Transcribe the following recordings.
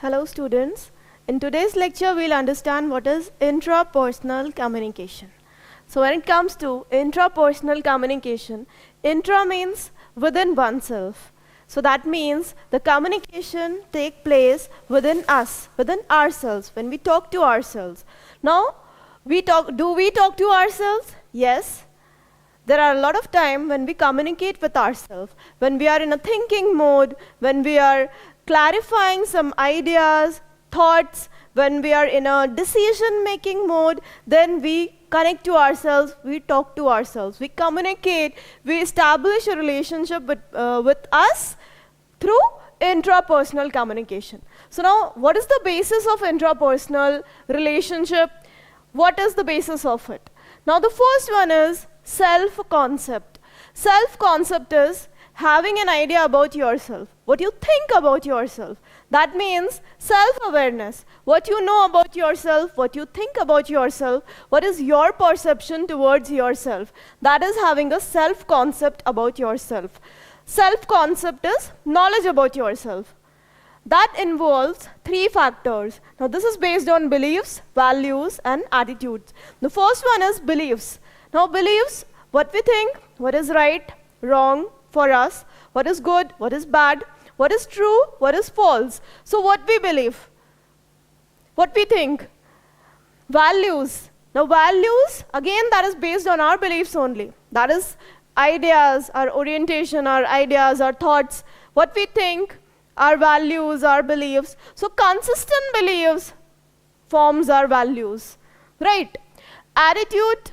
Hello students. In today's lecture we'll understand what is intrapersonal communication. So when it comes to intrapersonal communication, intra means within oneself. So that means the communication take place within us, within ourselves, when we talk to ourselves. Now, do we talk to ourselves? Yes. There are a lot of time when we communicate with ourselves, when we are in a thinking mode, when we are clarifying some ideas, thoughts, when we are in a decision-making mode, then we connect to ourselves, we talk to ourselves, we communicate, we establish a relationship with us through intrapersonal communication. So now, what is the basis of intrapersonal relationship? What is the basis of it? Now the first one is self-concept. Self-concept is having an idea about yourself, what you think about yourself. That means self-awareness, what you know about yourself, what you think about yourself, what is your perception towards yourself. That is having a self-concept about yourself. Self-concept is knowledge about yourself. That involves three factors. Now this is based on beliefs, values and attitudes. The first one is beliefs. Now beliefs, what we think, what is right, wrong for us, what is good, what is bad, what is true, what is false. So what we believe, what we think. Values. Now values, again that is based on our beliefs only. That is ideas, our orientation, our ideas, our thoughts, what we think, our values, our beliefs. So consistent beliefs forms our values, right? Attitude.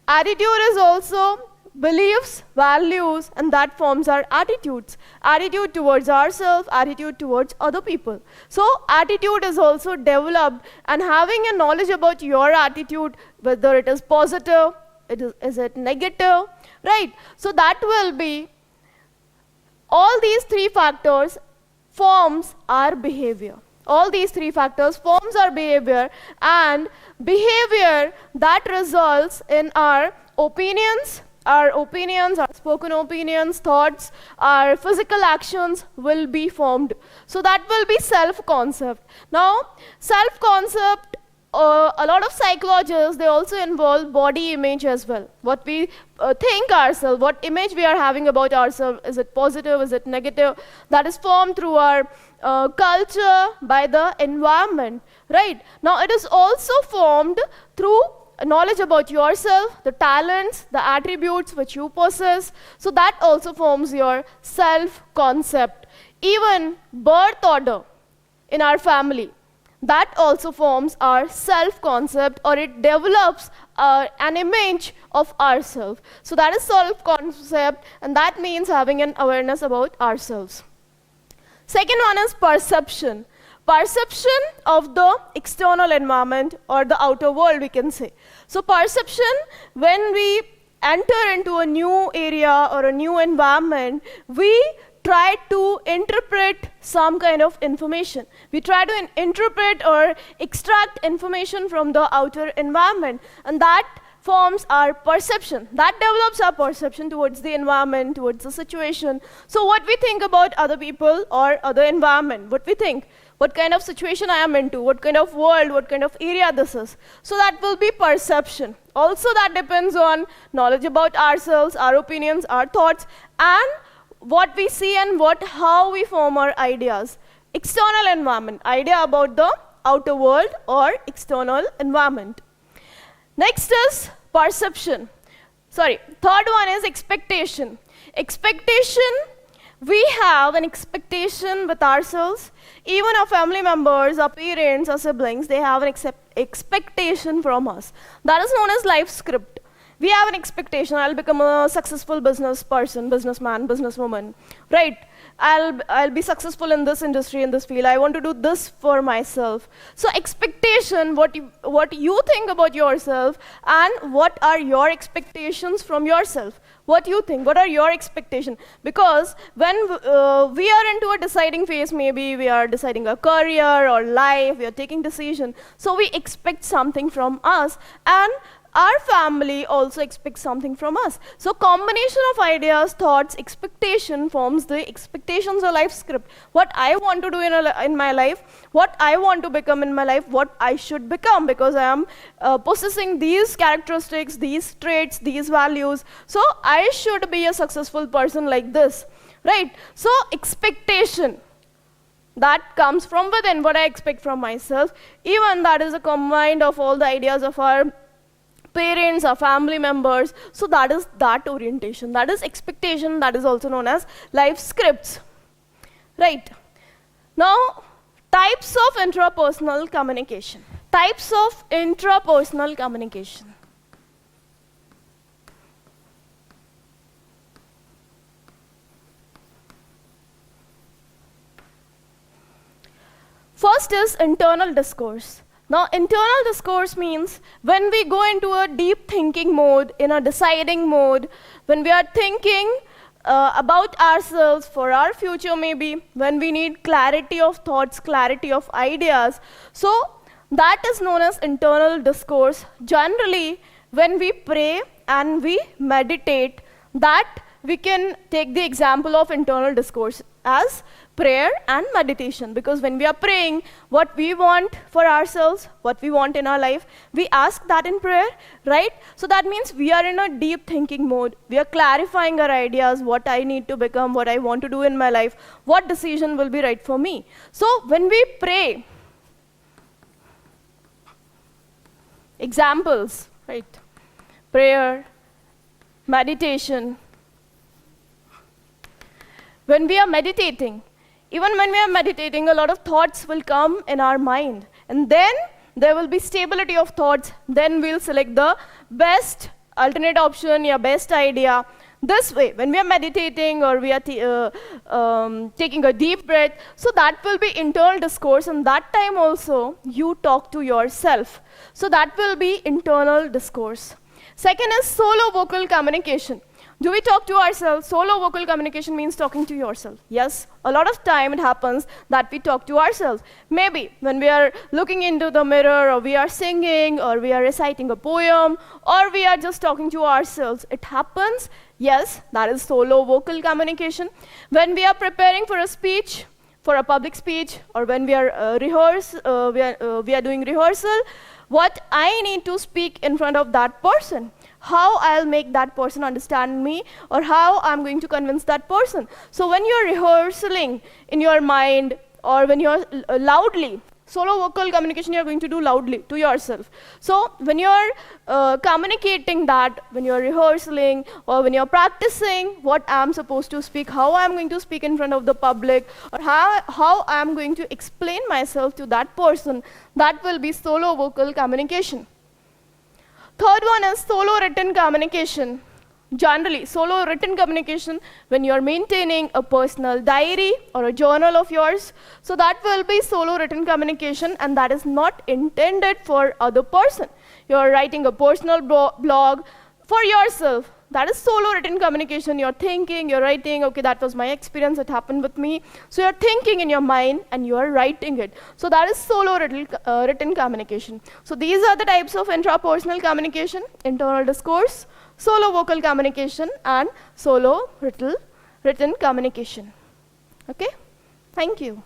Attitude is also beliefs, values, and that forms our attitudes. Attitude towards ourselves, attitude towards other people. So attitude is also developed, and having a knowledge about your attitude, whether it is positive, is it negative, right? So that will be, all these three factors forms our behavior. All these three factors forms our behavior, and behavior that results in our opinions, our spoken opinions, thoughts, our physical actions will be formed. So that will be self-concept. Now, self-concept, a lot of psychologists, they also involve body image as well. What we think ourselves, what image we are having about ourselves, is it positive, is it negative? That is formed through our culture, by the environment, right? Now it is also formed through knowledge about yourself, the talents, the attributes which you possess. So that also forms your self-concept. Even birth order in our family, that also forms our self-concept, or it develops an image of ourselves. So that is self-concept, and that means having an awareness about ourselves. Second one is perception. Perception of the external environment or the outer world, we can say. So perception, when we enter into a new area or a new environment, we try to interpret some kind of information. We try to interpret or extract information from the outer environment, and that forms our perception. That develops our perception towards the environment, towards the situation. So what we think about other people or other environment, what we think, what kind of situation I am into, what kind of world, what kind of area this is. So that will be perception. Also that depends on knowledge about ourselves, our opinions, our thoughts, and what we see and how we form our ideas. External environment, idea about the outer world or external environment. Next is perception. Third one is expectation. Expectation, we have an expectation with ourselves. Even our family members, our parents, our siblings, they have an expectation from us. That is known as life script. We have an expectation, I'll become a successful business person, businessman, businesswoman, right? I'll be successful in this industry, in this field. I want to do this for myself. So expectation, what you think about yourself, and what are your expectations from yourself. What you think, what are your expectations? Because when we are into a deciding phase, maybe we are deciding a career or life, we are taking decision. So we expect something from us, and our family also expects something from us. So combination of ideas, thoughts, expectation forms the expectations or life script. What I want to do in my life, what I want to become in my life, what I should become, because I am possessing these characteristics, these traits, these values. So I should be a successful person like this, right? So expectation, that comes from within, what I expect from myself. Even that is a combined of all the ideas of our parents, our family members. So that is that orientation, that is expectation, that is also known as life scripts, right? Now, types of intrapersonal communication. Types of intrapersonal communication. First is internal discourse. Now, internal discourse means when we go into a deep thinking mode, in a deciding mode, when we are thinking about ourselves, for our future maybe, when we need clarity of thoughts, clarity of ideas. So that is known as internal discourse. Generally, when we pray and we meditate, that we can take the example of internal discourse as prayer and meditation, because when we are praying, what we want for ourselves, what we want in our life, we ask that in prayer, right? So that means we are in a deep thinking mode. We are clarifying our ideas, what I need to become, what I want to do in my life, what decision will be right for me. So when we pray, examples, right? Prayer, meditation. When we are meditating, even when we are meditating, a lot of thoughts will come in our mind. And then there will be stability of thoughts. Then we'll select the best alternate option, your best idea. This way, when we are meditating or we are taking a deep breath, so that will be internal discourse, and that time also you talk to yourself. So that will be internal discourse. Second is solo vocal communication. Do we talk to ourselves? Solo vocal communication means talking to yourself. Yes, a lot of time it happens that we talk to ourselves. Maybe when we are looking into the mirror, or we are singing, or we are reciting a poem, or we are just talking to ourselves. It happens. Yes, that is solo vocal communication. When we are preparing for a speech, for a public speech, or when we are we are doing rehearsal, what I need to speak in front of that person, how I'll make that person understand me, or how I'm going to convince that person. So when you're rehearsing in your mind, or when you're loudly, solo vocal communication you're going to do loudly to yourself. So when you're communicating that, when you're rehearsing, or when you're practicing what I'm supposed to speak, how I'm going to speak in front of the public, or how I'm going to explain myself to that person, that will be solo vocal communication. Third one is solo written communication. Generally, solo written communication, when you're maintaining a personal diary or a journal of yours, so that will be solo written communication, and that is not intended for other person. You're writing a personal blog for yourself. That is solo written communication. You're thinking, you're writing, okay, that was my experience, it happened with me. So you're thinking in your mind and you're writing it. So that is solo written communication. So these are the types of intrapersonal communication: internal discourse, solo vocal communication, and solo written communication. Okay? Thank you.